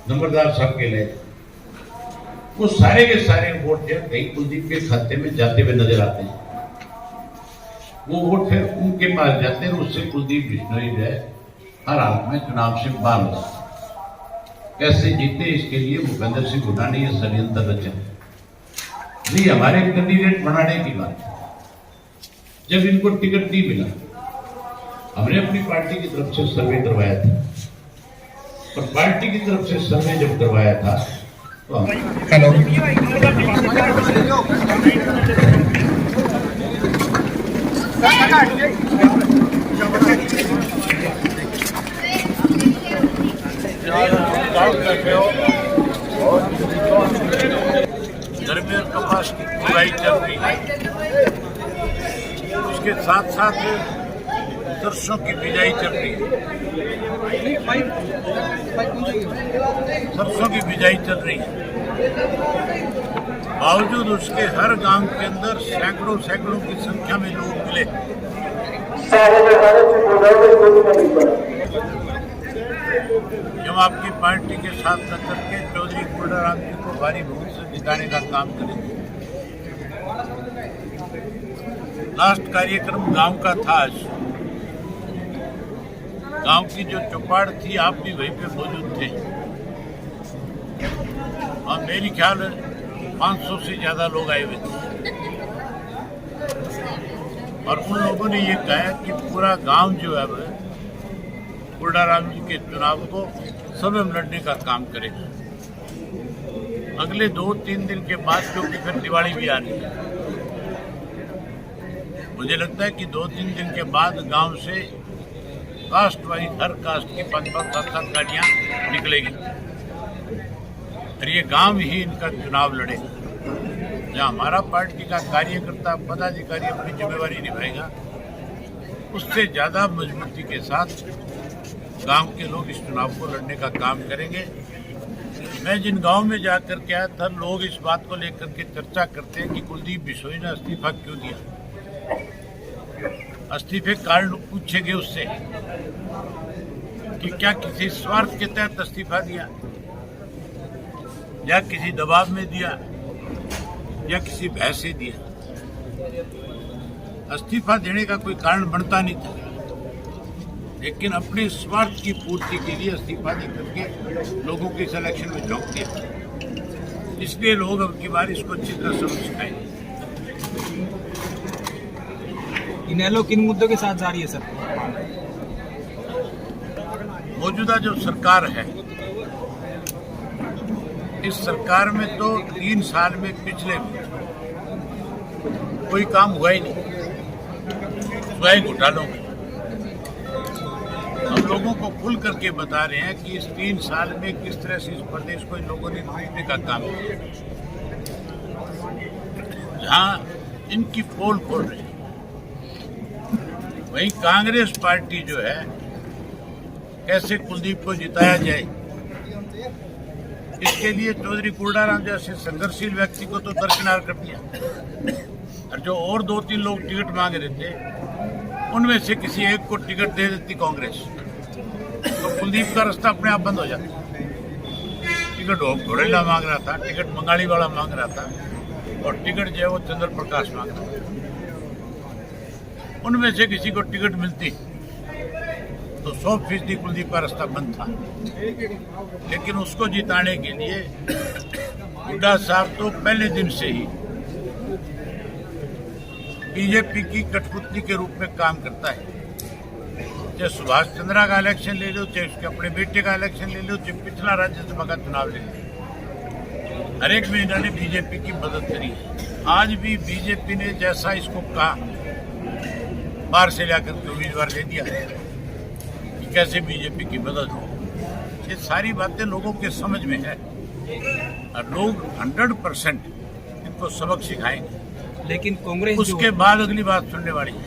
नंबरदार साहब के लिए वो सारे के सारे वोट जो कई कुलदीप के खाते में जाते हुए नजर आते हैं। वो वोट फिर उनके पास जाते हैं, उससे कुलदीप बिश्नोई जो है हर हाल में चुनाव से बाहर हो। कैसे जीते इसके लिए भूपेंद्र सिंह हुड्डा ने यह षड्यंत्र रचा। नहीं, हमारे कैंडिडेट बनाने की बात, जब इनको टिकट नहीं मिला, हमने अपनी पार्टी की तरफ से सर्वे करवाया था, और पार्टी की तरफ से सर्वे जब करवाया था तो हम गर्मी और कपास की बुराई चल रही है, उसके साथ साथ सरसों की बिजाई चल रही है। सरसों की बिजाई चल रही है, बावजूद उसके हर गांव के अंदर सैकड़ों सैकड़ों की संख्या में लोग मिले। जब आपकी पार्टी के साथ टक्कर के चौधरी कुलडाराम जी को भारी बहुमत से जिताने का काम करेंगे। लास्ट कार्यक्रम गांव का था आज। गांव की जो चौपाड़ थी, आप भी वहीं पे मौजूद थे, और मेरी ख्याल 500 से ज्यादा लोग आए हुए थे, और उन लोगों ने ये कहा कि पूरा गांव जो है वह कुलडाराम जी के चुनाव को स्वयं लड़ने का काम करेगा। अगले 2-3 दिन के बाद, क्योंकि फिर दिवाली भी आ रही है, मुझे लगता है कि 2-3 दिन के बाद गांव से कास्ट वाइज हर कास्ट की 5-7 गाड़ियां निकलेगी, और ये गांव ही इनका चुनाव लड़ेगा। जहां हमारा पार्टी का कार्यकर्ता पदाधिकारी अपनी जिम्मेवारी निभाएगा, उससे ज्यादा मजबूती के साथ गांव के लोग इस चुनाव को लड़ने का काम करेंगे। मैं जिन गांव में जाकर के आया था, लोग इस बात को लेकर के चर्चा करते हैं कि कुलदीप बिश्नोई ने इस्तीफा क्यों दिया। इस्तीफे कारण पूछे गए उससे कि क्या किसी स्वार्थ के तहत इस्तीफा दिया, या किसी दबाव में दिया, या किसी भय से दिया। इस्तीफा देने का कोई कारण बनता नहीं था, लेकिन अपने स्वार्थ की पूर्ति के लिए इस्तीफा दे करके लोगों के इलेक्शन में झोंक दिया। इसलिए लोग अब की बार इसको अच्छी तरह समझ पाएंगे। इनेलो किन मुद्दों के साथ जा रही है सर? मौजूदा जो सरकार है, इस सरकार में तो 3 साल में पिछले कोई काम हुआ ही नहीं, स्वयं घोटालों में। हम लोगों को खुल करके बता रहे हैं कि इस 3 साल में किस तरह से इस प्रदेश को इन लोगों ने लूटने का काम किया। जहां इनकी पोल खोल रही है, वहीं कांग्रेस पार्टी जो है कैसे कुलदीप को जिताया जाए, इसके लिए चौधरी कुलडाराम जैसे संघर्षशील व्यक्ति को तो दरकिनार कर दिया, और जो और 2-3 लोग टिकट मांग रहे थे, उनमें से किसी एक को टिकट दे देती कांग्रेस, तो कुलदीप का रास्ता अपने आप बंद हो जाता। टिकट घोड़ेला मांग रहा था, टिकट मंगाली वाला मांग रहा था, और टिकट जो है वो चंद्र प्रकाश मांग रहा था। उनमें से किसी को टिकट मिलती तो 100% कुलदीप का रास्ता बंद था। लेकिन उसको जिताने के लिए हुड्डा साहब तो पहले दिन से ही बीजेपी की कठपुतली के रूप में काम करता है। चाहे सुभाष चंद्रा का इलेक्शन ले लो, चाहे उसके अपने बेटे का इलेक्शन ले लो, चाहे पिछला राज्यसभा का चुनाव ले लो, हर एक में इन्होंने बीजेपी की मदद करी है। आज भी बीजेपी ने जैसा इसको कहा, बाहर से लाकर के उम्मीदवार दे दिया कि कैसे बीजेपी की मदद हो। ये सारी बातें लोगों के समझ में है, और लोग 100% इनको सबक सिखाएंगे। लेकिन कांग्रेस उसके बाद अगली बात सुनने वाली है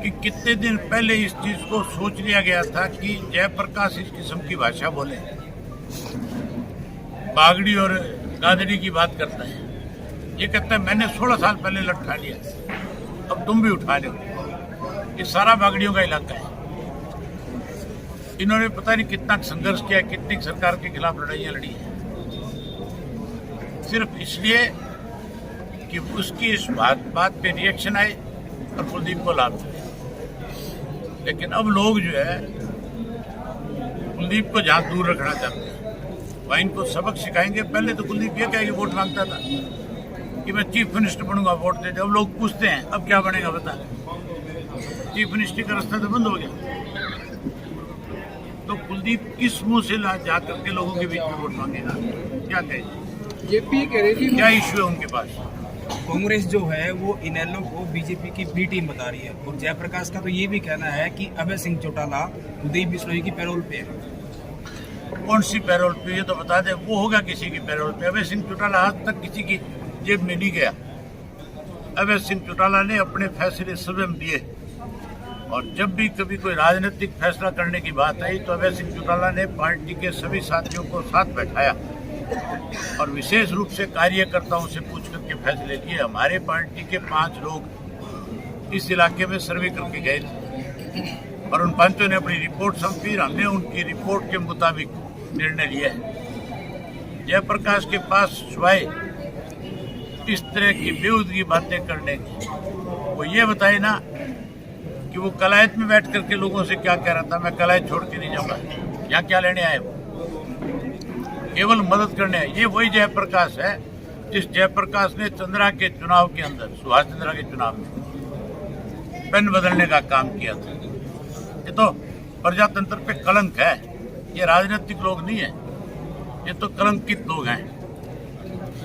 कि कितने दिन पहले इस चीज को सोच लिया गया था कि जयप्रकाश इस किस्म की भाषा बोले, बागड़ी और गादड़ी की बात करता है। ये कहता है मैंने 16 साल पहले लटका लिया, अब तुम भी उठा लो। ये सारा बागड़ियों का इलाका है। इन्होंने पता नहीं कितना संघर्ष किया, कितनी सरकार के खिलाफ लड़ाइयाँ लड़ी हैं, सिर्फ इसलिए कि उसकी इस बात पे रिएक्शन आए और कुलदीप को लाभ मिले। लेकिन अब लोग जो है कुलदीप को जहाँ दूर रखना चाहते हैं वहाँ इनको सबक सिखाएंगे। पहले तो कुलदीप ये कह के वोट मांगता था कि मैं चीफ मिनिस्टर बनूंगा, वोट दे दे। अब लोग पूछते हैं अब क्या बनेगा बता, चीफ मिनिस्टर का रास्ता तो बंद हो गया। तो कुलदीप किस मुंह से जा करके लोगों के बीच में वोट मांगेगा? क्या कहें? जेपी कह रही थी क्या इश्यू है उनके पास? कांग्रेस जो है वो इनेलो को बीजेपी की बी टीम बता रही है, और जयप्रकाश का तो ये भी कहना है कि अभय सिंह चौटाला कुलदीप बिश्नोई की पैरोल पे है। कौन सी पैरोल पे ये तो बता दे। वो होगा किसी की पैरोल पे। अभय सिंह चौटाला आज तक किसी की जेब में नहीं गया। अभय सिंह चौटाला ने अपने फैसले स्वयं दिए, और जब भी कभी कोई राजनीतिक फैसला करने की बात आई तो अभय सिंह चौटाला ने पार्टी के सभी साथियों को साथ बैठाया और विशेष रूप से कार्यकर्ताओं से पूछ करके फैसले लिए। हमारे पार्टी के 5 लोग इस इलाके में सर्वे करके गए थे और उन 5 ने अपनी रिपोर्ट सौंपी। हमने उनकी रिपोर्ट के मुताबिक निर्णय लिया है। जयप्रकाश के पास सिवाय इस तरह की बेहूदगी बातें करने की, वो ये बताए ना कि वो कलायत में बैठ करके लोगों से क्या कह रहा था, मैं कलायत छोड़ के नहीं जाऊंगा। यहाँ क्या लेने आए? वो केवल मदद करने आए। ये वही जयप्रकाश है जिस जयप्रकाश ने चंद्रा के चुनाव के अंदर, सुभाष चंद्रा के चुनाव में पेन बदलने का काम किया था। ये तो प्रजातंत्र पे कलंक है। ये राजनीतिक लोग नहीं है, ये तो कलंकित लोग हैं।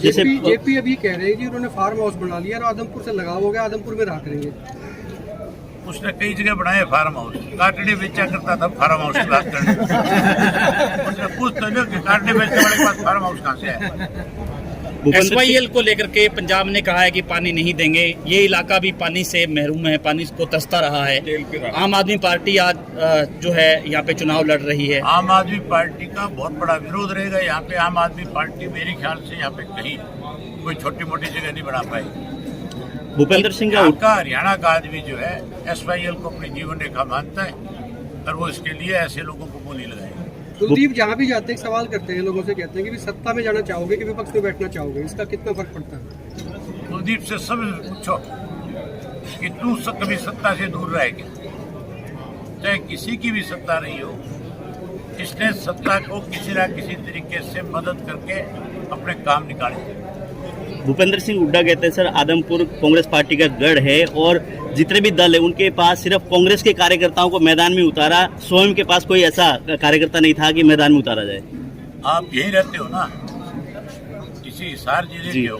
जेपी अभी कह रहे हैं कि उन्होंने फार्म हाउस बना लिया और आदमपुर से लगाव हो गया, आदमपुर में रहा करेंगे। उसने कई जगह बनाए फार्म हाउस। काटने बेचा करता था फार्म हाउस की बात करने। उसने पूछ तो लो कि काटने बेचने वाले के पास फार्म हाउस कहाँ से है? SYL को लेकर के पंजाब ने कहा है कि पानी नहीं देंगे। ये इलाका भी पानी से महरूम है, पानी को तरसता रहा है। आम आदमी पार्टी आज जो है यहाँ पे चुनाव लड़ रही है। आम आदमी पार्टी का बहुत बड़ा विरोध रहेगा यहाँ पे। आम आदमी पार्टी मेरे ख्याल से यहाँ पे कहीं कोई छोटी मोटी जगह नहीं बना पाएगी। भूपेंद्र सिंह का हरियाणा का आदमी जो है SYL को अपनी जीवन रेखा मानता है और वो इसके लिए ऐसे लोगों को बोली लगाएगा। कुलदीप जहाँ भी जाते हैं सवाल करते हैं, लोगों से कहते हैं कि सत्ता में जाना चाहोगे कि विपक्ष में बैठना चाहोगे, इसका कितना फर्क पड़ता है? कुलदीप से सब पूछो कि तू कभी सत्ता से दूर रहे क्या? चाहे किसी की भी सत्ता रही हो, इसने सत्ता को किसी न किसी तरीके से मदद करके अपने काम निकाले। भूपेंद्र सिंह हुड्डा कहते हैं सर आदमपुर कांग्रेस पार्टी का गढ़ है और जितने भी दल है उनके पास सिर्फ कांग्रेस के कार्यकर्ताओं को मैदान में उतारा, स्वयं के पास कोई ऐसा कार्यकर्ता नहीं था कि मैदान में उतारा जाए। आप यही रहते हो ना, किसी हिसार जिले के हो।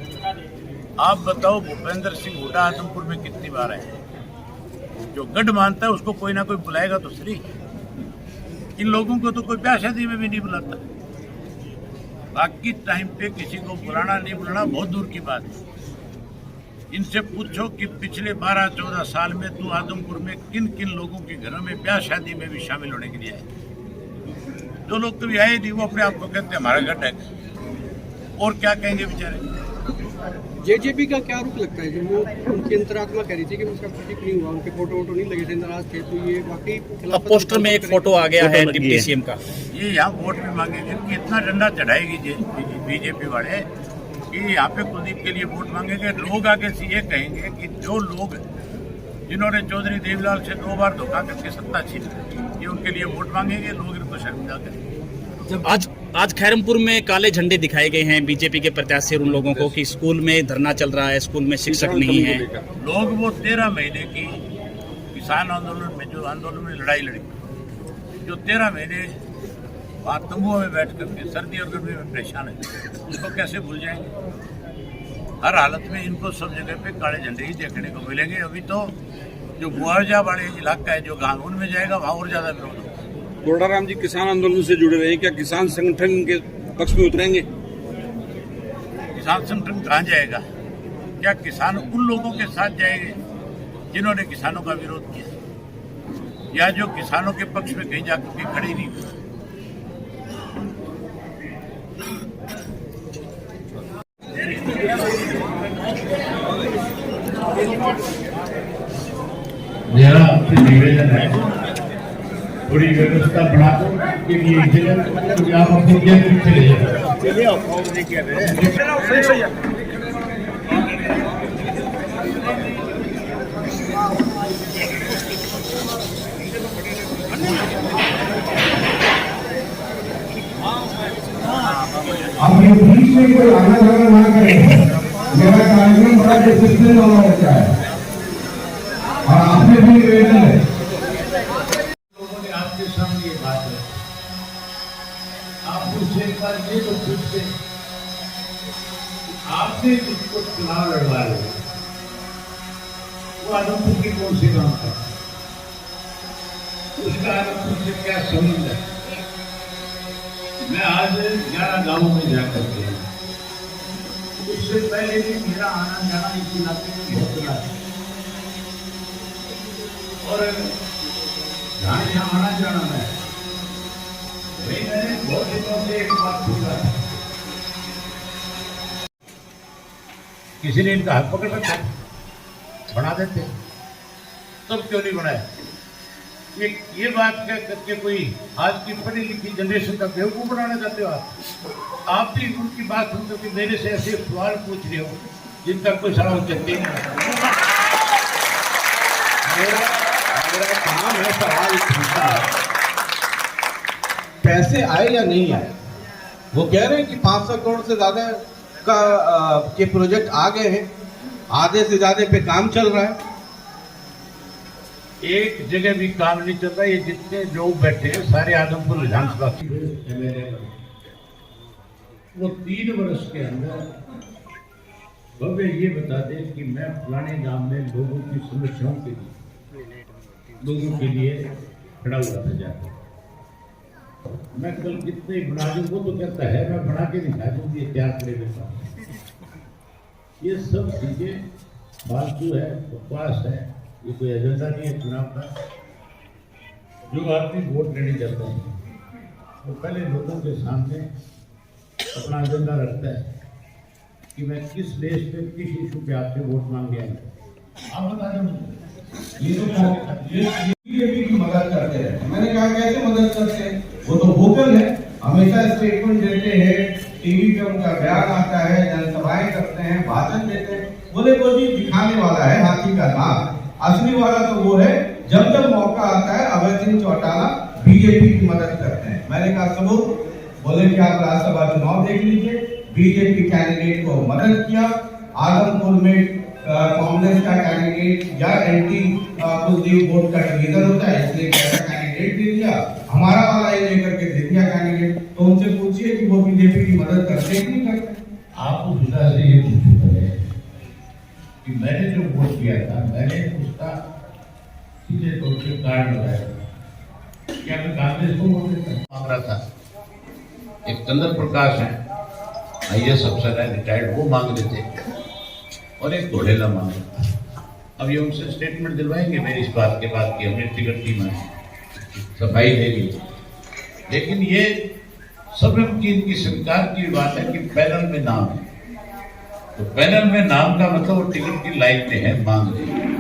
आप बताओ भूपेंद्र सिंह हुड्डा आदमपुर में कितनी बार आए? जो गढ़ मानता है उसको कोई ना कोई बुलाएगा तो सही। इन लोगों को तो कोई ब्याह शादी में भी नहीं बुलाता। बाकी टाइम पे किसी को बुलाना नहीं बुलाना बहुत दूर की बात है। इनसे पूछो कि पिछले 12-14 साल में तू आदमपुर में किन किन लोगों के घरों में ब्याह शादी में भी शामिल होने के लिए आए। जो लोग कभी आए नहीं वो अपने आप को कहते हैं हमारा गढ़ है, और क्या कहेंगे बेचारे। जेजेपी का क्या रुख लगता है? जो वो उनकी अंतरात्मा कह रही थी कि उसका ठीक नहीं हुआ, उनके फोटो वोटो नहीं लगे थे, नाराज थे, तो ये वाकई अब पोस्टर में एक फोटो आ गया है डिप्टी सीएम का। ये यहाँ वोट भी मांगेंगे कि इतना डंडा चढ़ाएगी बीजेपी वाले कि यहाँ पे कुलदीप के लिए वोट मांगेंगे। लोग आगे से ये कहेंगे कि जो लोग जिन्होंने चौधरी देवीलाल से 2 बार धोखा करके सत्ता छीनी, ये उनके लिए वोट मांगेंगे। लोग इनको शर्मिंदा करेंगे। आज खैरमपुर में काले झंडे दिखाए गए हैं बीजेपी के प्रत्याशी उन लोगों को कि स्कूल में धरना चल रहा है, स्कूल में शिक्षक नहीं है। लोग वो 13 महीने की किसान आंदोलन में जो आंदोलन में लड़ाई लड़ी, जो 13 महीने वहाँ तंबुओं में बैठ करके सर्दी और गर्मी में परेशान है, उसको कैसे भूल जाएंगे? हर हालत में इनको सब जगह पे काले झंडे ही देखने को मिलेंगे। अभी तो जो मुआवजा वाले इलाका है, जो गाँव, उनमें जाएगा वहाँ और ज्यादा विरोध होगा। कोडाराम जी किसान आंदोलन से जुड़े रहे हैं, क्या किसान संगठन के पक्ष में उतरेंगे? किसान संगठन कहाँ जाएगा? क्या किसान उन लोगों के साथ जाएंगे जिन्होंने किसानों का विरोध किया, या जो किसानों के पक्ष में कहीं जाकर के खड़े नहीं हुए? मेरा निवेदन है थोड़ी व्यवस्था बढ़ा दो कि ये जगह तो आप अपनी जगह पे चले जाओ। अब ये बीच में कोई आना जाना ना करे। मेरा कार्यक्रम बड़ा डिसिप्लिन वाला होता है और आपने भी निवेदन है। लोगों ने आपके सामने ये बात है, आप उससे एक बार ये तो पूछते, आपने जिसको चुनाव लड़वा रहे हो वो आदमपुर की कौन सी गांव का, उसका आदमपुर से क्या संबंध है? मैं आज 11 गांवों में जाकर के उससे पहले भी मेरा आना जाना इस इलाके में बहुत बड़ा है और जहाँ यहाँ आना जाना है वही मैंने बहुत दिनों से एक बात पूछा है, किसी ने इनका हाथ पकड़ रखा बना देते, तब क्यों नहीं बनाया? ये बात क्या करके कोई आज की पढ़ी लिखी जनरेशन का बेवकूफ बनाना चाहते हो आप भी उनकी बात सुनते कि मेरे से ऐसे सवाल पूछ रहे हो जिनका कोई सवाल उचित नहीं। मेरा काम है सवाल पूछना। पैसे आए या नहीं आए, वो कह रहे हैं कि 500 करोड़ से ज्यादा का के प्रोजेक्ट आ गए हैं, आधे से ज्यादा पे काम चल रहा है। एक जगह भी काम नहीं चल रहा, ये जितने लोग बैठे हैं सारे आदमपुर विधानसभा वो 3 वर्ष के अंदर भव्य ये बता दे कि मैं फलाने गांव में लोगों की समस्याओं के लिए खड़ा हुआ था जाकर। मैं कल कितने बना दूं, वो तो कहता है मैं बना के दिखा दूंगी तैयार खड़े के साथ। ये सब चीजें फालतू है, बकवास है, ये कोई एजेंडा नहीं है चुनाव का। जो आदमी वोट लेने जाता है वो पहले लोगों के सामने अपना एजेंडा रखता है कि मैं किस बेस पे किस इशू पे आपसे वोट मांग गया। आप बता दें बीजेपी की मदद करते हैं। मैंने कहा कैसे मदद करते हैं? वो तो वोकल है, हमेशा स्टेटमेंट देते हैं, टीवी पे उनका बयान आता है, जनसभाएं करते हैं, भाषण देते हैं। बोले वो जी दिखाने वाला है हाथी का दांत, असली वाला तो वो है जब जब मौका आता है अभय सिंह चौटाला बीजेपी की मदद करते हैं। मैंने कहा सबूत? बोले कि आप राज्यसभा चुनाव देख लीजिए, बीजेपी कैंडिडेट को मदद किया, आदमपुर में कांग्रेस का कैंडिडेट या एंटी कुलदीप वोट का डिवीजन होता है इसलिए ऐसा कैंडिडेट दे दिया, हमारा वाला ये लेकर के दे दिया कैंडिडेट। तो उनसे पूछिए कि वो बीजेपी की मदद करते हैं कि नहीं करते। आप उस विधा से ये पूछो कि मैंने जो वोट किया था मैंने उसका सीधे तौर पे कारण लगाया, क्या मैं कांग्रेस को वोट देता मांग रहा था। एक चंद्र प्रकाश है IAS अफसर है रिटायर्ड, वो मांग रहे थे और एक घोड़ेला मांग रहा था। अब ये उनसे स्टेटमेंट दिलवाएंगे मेरी इस बात के बाद कि हमने टिकट की मांगी, सफाई देगी। लेकिन ये सब इनकी सरकार की बात है कि पैनल में नाम है, तो पैनल में नाम का मतलब वो टिकट की लाइन में है, मांग रही है।